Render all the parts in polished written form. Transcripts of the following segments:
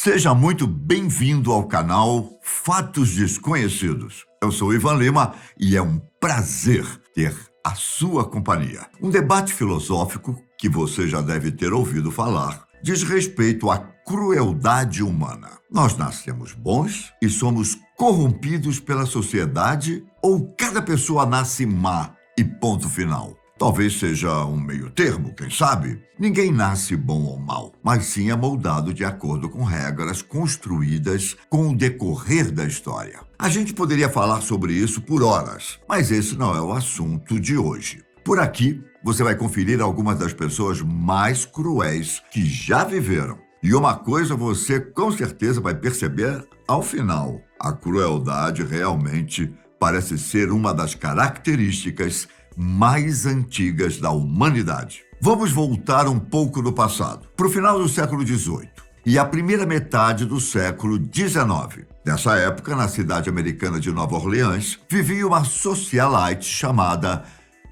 Seja muito bem-vindo ao canal Fatos Desconhecidos. Eu sou Ivan Lima e é um prazer ter a sua companhia. Um debate filosófico que você já deve ter ouvido falar diz respeito à crueldade humana. Nós nascemos bons e somos corrompidos pela sociedade ou cada pessoa nasce má e ponto final? Talvez seja um meio termo, quem sabe? Ninguém nasce bom ou mal, mas sim é moldado de acordo com regras construídas com o decorrer da história. A gente poderia falar sobre isso por horas, mas esse não é o assunto de hoje. Por aqui, você vai conferir algumas das pessoas mais cruéis que já viveram. E uma coisa você com certeza vai perceber ao final: a crueldade realmente parece ser uma das características mais antigas da humanidade. Vamos voltar um pouco no passado, para o final do século XVIII e a primeira metade do século XIX. Nessa época, na cidade americana de Nova Orleans, vivia uma socialite chamada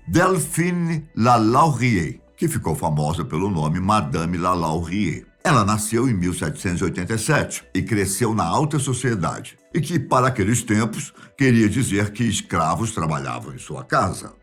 Delphine Lalaurie, que ficou famosa pelo nome Madame Lalaurie. Ela nasceu em 1787 e cresceu na alta sociedade, e que, para aqueles tempos, queria dizer que escravos trabalhavam em sua casa.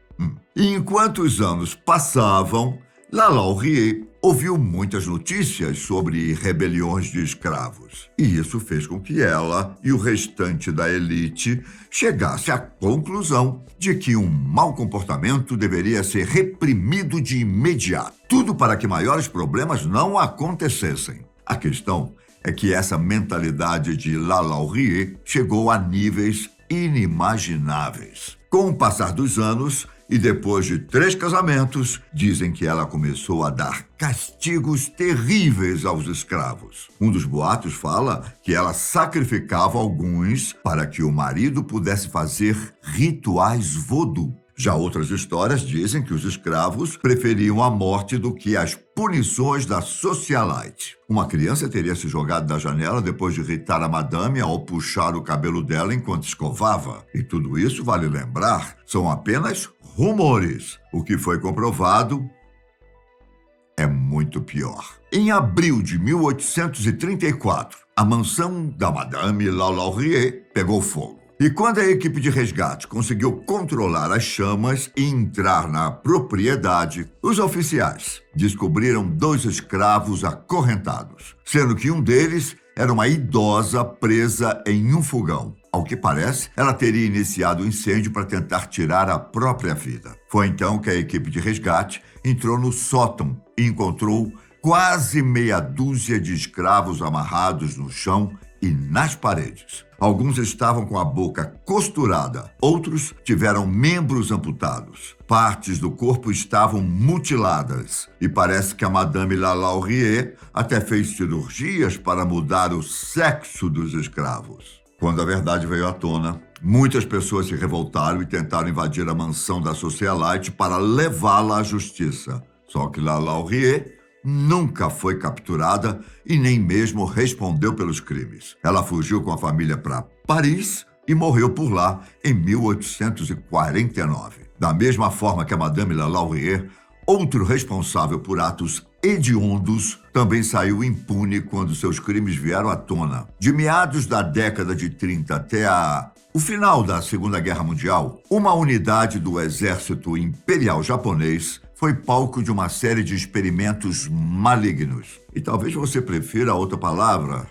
E enquanto os anos passavam, Lalaurie ouviu muitas notícias sobre rebeliões de escravos. E isso fez com que ela e o restante da elite chegasse à conclusão de que um mau comportamento deveria ser reprimido de imediato. Tudo para que maiores problemas não acontecessem. A questão é que essa mentalidade de Lalaurie chegou a níveis inimagináveis. Com o passar dos anos, e depois de 3 casamentos, dizem que ela começou a dar castigos terríveis aos escravos. Um dos boatos fala que ela sacrificava alguns para que o marido pudesse fazer rituais voodoo. Já outras histórias dizem que os escravos preferiam a morte do que as punições da socialite. Uma criança teria se jogado da janela depois de irritar a madame ao puxar o cabelo dela enquanto escovava. E tudo isso, vale lembrar, são apenas rumores. O que foi comprovado é muito pior. Em abril de 1834, a mansão da Madame Lalaurie pegou fogo. E quando a equipe de resgate conseguiu controlar as chamas e entrar na propriedade, os oficiais descobriram 2 escravos acorrentados, sendo que um deles era uma idosa presa em um fogão. Ao que parece, ela teria iniciado o incêndio para tentar tirar a própria vida. Foi então que a equipe de resgate entrou no sótão e encontrou quase meia dúzia de escravos amarrados no chão e nas paredes. Alguns estavam com a boca costurada, outros tiveram membros amputados. Partes do corpo estavam mutiladas e parece que a Madame Lalaurie até fez cirurgias para mudar o sexo dos escravos. Quando a verdade veio à tona, muitas pessoas se revoltaram e tentaram invadir a mansão da socialite para levá-la à justiça. Só que Lalaurie nunca foi capturada e nem mesmo respondeu pelos crimes. Ela fugiu com a família para Paris e morreu por lá em 1849. Da mesma forma que a Madame Lalaurie, outro responsável por atos hediondos também saiu impune quando seus crimes vieram à tona. De meados da década de 30 até o final da Segunda Guerra Mundial, uma unidade do Exército Imperial Japonês foi palco de uma série de experimentos malignos. E talvez você prefira outra palavra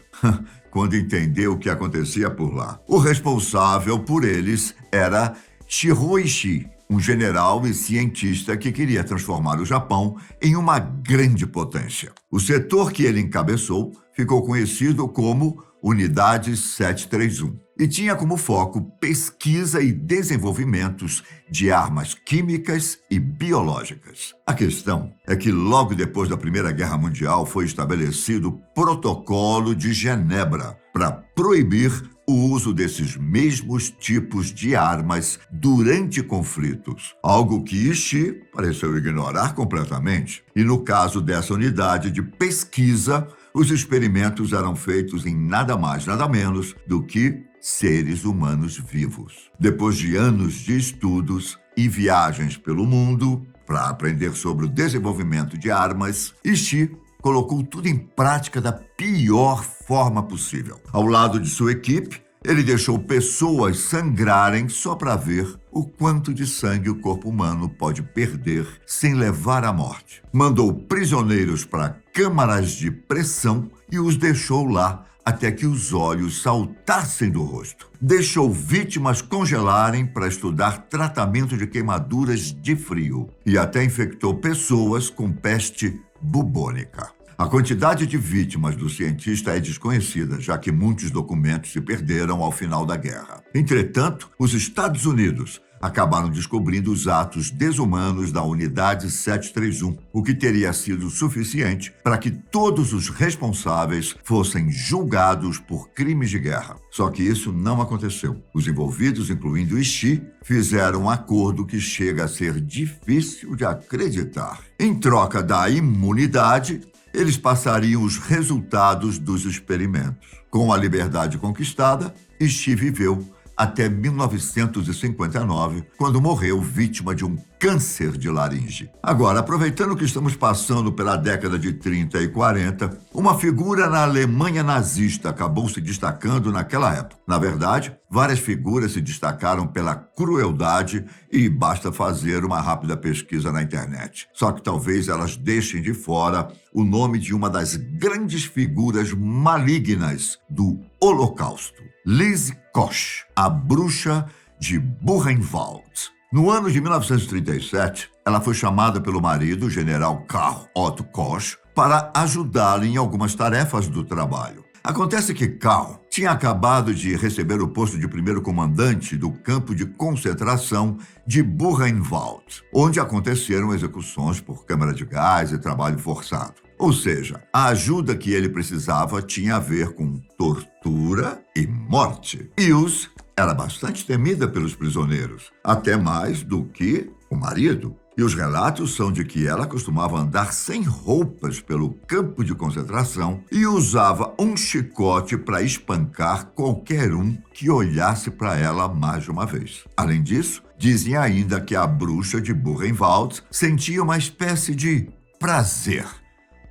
quando entender o que acontecia por lá. O responsável por eles era Shiroishi, um general e cientista que queria transformar o Japão em uma grande potência. O setor que ele encabeçou ficou conhecido como Unidade 731 e tinha como foco pesquisa e desenvolvimentos de armas químicas e biológicas. A questão é que logo depois da Primeira Guerra Mundial foi estabelecido o Protocolo de Genebra para proibir o uso desses mesmos tipos de armas durante conflitos, algo que Ishii pareceu ignorar completamente. E no caso dessa unidade de pesquisa, os experimentos eram feitos em nada mais, nada menos do que seres humanos vivos. Depois de anos de estudos e viagens pelo mundo para aprender sobre o desenvolvimento de armas, Ishii colocou tudo em prática da pior forma possível. Ao lado de sua equipe, ele deixou pessoas sangrarem só para ver o quanto de sangue o corpo humano pode perder sem levar à morte. Mandou prisioneiros para câmaras de pressão e os deixou lá até que os olhos saltassem do rosto. Deixou vítimas congelarem para estudar tratamento de queimaduras de frio e até infectou pessoas com peste bubônica. A quantidade de vítimas do cientista é desconhecida, já que muitos documentos se perderam ao final da guerra. Entretanto, os Estados Unidos acabaram descobrindo os atos desumanos da Unidade 731, o que teria sido suficiente para que todos os responsáveis fossem julgados por crimes de guerra. Só que isso não aconteceu. Os envolvidos, incluindo Ishii, fizeram um acordo que chega a ser difícil de acreditar. Em troca da imunidade, eles passariam os resultados dos experimentos. Com a liberdade conquistada, Ishii viveu até 1959, quando morreu vítima de um câncer de laringe. Agora, aproveitando que estamos passando pela década de 30 e 40, uma figura na Alemanha nazista acabou se destacando naquela época. Na verdade, várias figuras se destacaram pela crueldade e basta fazer uma rápida pesquisa na internet. Só que talvez elas deixem de fora o nome de uma das grandes figuras malignas do Holocausto. Lise Koch, a bruxa de Buchenwald. No ano de 1937, ela foi chamada pelo marido, o general Karl Otto Koch, para ajudá-lo em algumas tarefas do trabalho. Acontece que Karl tinha acabado de receber o posto de primeiro comandante do campo de concentração de Buchenwald, onde aconteceram execuções por câmara de gás e trabalho forçado. Ou seja, a ajuda que ele precisava tinha a ver com tortura e morte. Ilse era bastante temida pelos prisioneiros, até mais do que o marido. E os relatos são de que ela costumava andar sem roupas pelo campo de concentração e usava um chicote para espancar qualquer um que olhasse para ela mais de uma vez. Além disso, dizem ainda que a bruxa de Buchenwald sentia uma espécie de prazer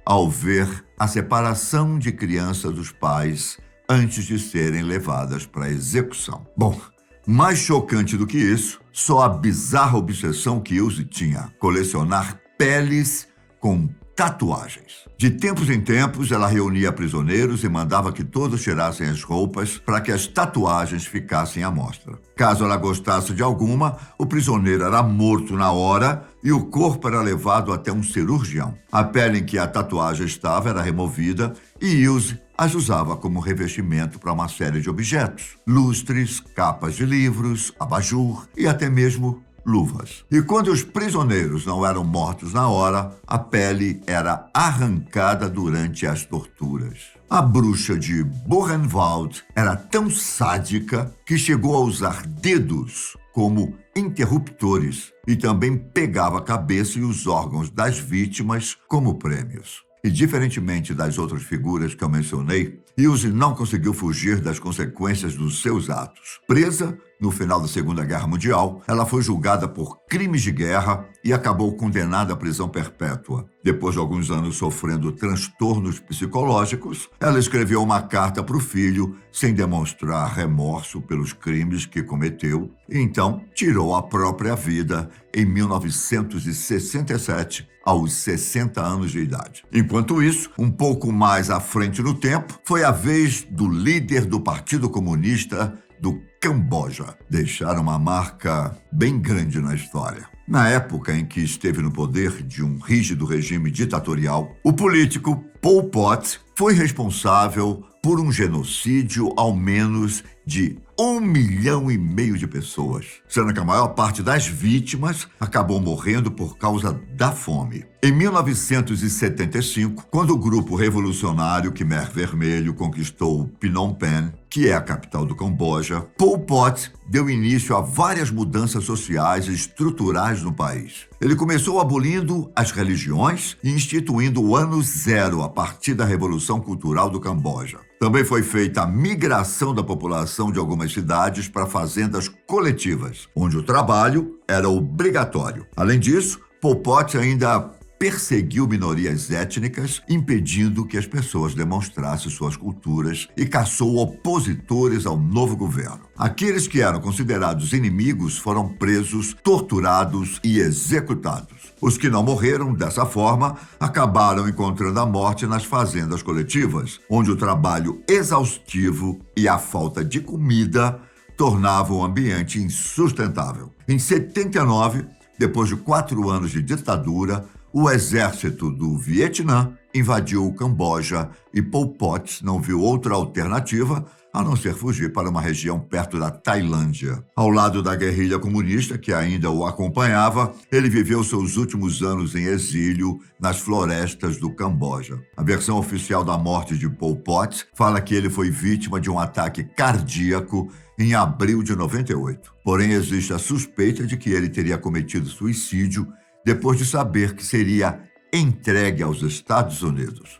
ao ver a separação de crianças dos pais antes de serem levadas para a execução. Bom, mais chocante do que isso, só a bizarra obsessão que Ilse tinha: colecionar peles com tatuagens. De tempos em tempos, ela reunia prisioneiros e mandava que todos tirassem as roupas para que as tatuagens ficassem à mostra. Caso ela gostasse de alguma, o prisioneiro era morto na hora e o corpo era levado até um cirurgião. A pele em que a tatuagem estava era removida e Ilse as usava como revestimento para uma série de objetos: lustres, capas de livros, abajur e até mesmo luvas. E quando os prisioneiros não eram mortos na hora, a pele era arrancada durante as torturas. A bruxa de Buchenwald era tão sádica que chegou a usar dedos como interruptores e também pegava a cabeça e os órgãos das vítimas como prêmios. E diferentemente das outras figuras que eu mencionei, Ilse não conseguiu fugir das consequências dos seus atos. Presa no final da Segunda Guerra Mundial, ela foi julgada por crimes de guerra e acabou condenada à prisão perpétua. Depois de alguns anos sofrendo transtornos psicológicos, ela escreveu uma carta para o filho sem demonstrar remorso pelos crimes que cometeu e então tirou a própria vida em 1967, aos 60 anos de idade. Enquanto isso, um pouco mais à frente no tempo, foi a vez do líder do Partido Comunista do Camboja. Deixaram uma marca bem grande na história. Na época em que esteve no poder de um rígido regime ditatorial, o político Pol Pot foi responsável por um genocídio ao menos de 1,5 milhão de pessoas, sendo que a maior parte das vítimas acabou morrendo por causa da fome. Em 1975, quando o grupo revolucionário Khmer Vermelho conquistou Phnom Penh, que é a capital do Camboja, Pol Pot deu início a várias mudanças sociais e estruturais no país. Ele começou abolindo as religiões e instituindo o Ano Zero a partir da Revolução Cultural do Camboja. Também foi feita a migração da população de algumas cidades para fazendas coletivas, onde o trabalho era obrigatório. Além disso, Pol Pot ainda perseguiu minorias étnicas, impedindo que as pessoas demonstrassem suas culturas e caçou opositores ao novo governo. Aqueles que eram considerados inimigos foram presos, torturados e executados. Os que não morreram dessa forma acabaram encontrando a morte nas fazendas coletivas, onde o trabalho exaustivo e a falta de comida tornavam o ambiente insustentável. Em 79, depois de 4 anos de ditadura, o exército do Vietnã invadiu o Camboja e Pol Pot não viu outra alternativa a não ser fugir para uma região perto da Tailândia. Ao lado da guerrilha comunista, que ainda o acompanhava, ele viveu seus últimos anos em exílio nas florestas do Camboja. A versão oficial da morte de Pol Pot fala que ele foi vítima de um ataque cardíaco em abril de 98. Porém, existe a suspeita de que ele teria cometido suicídio depois de saber que seria entregue aos Estados Unidos.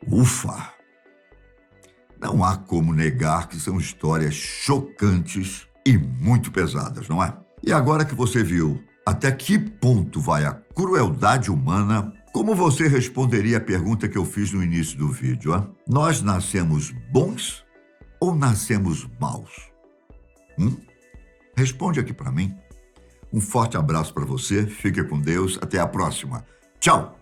Ufa! Não há como negar que são histórias chocantes e muito pesadas, não é? E agora que você viu até que ponto vai a crueldade humana, como você responderia a pergunta que eu fiz no início do vídeo, hein? Nós nascemos bons ou nascemos maus? Responde aqui para mim. Um forte abraço para você, fique com Deus, até a próxima. Tchau!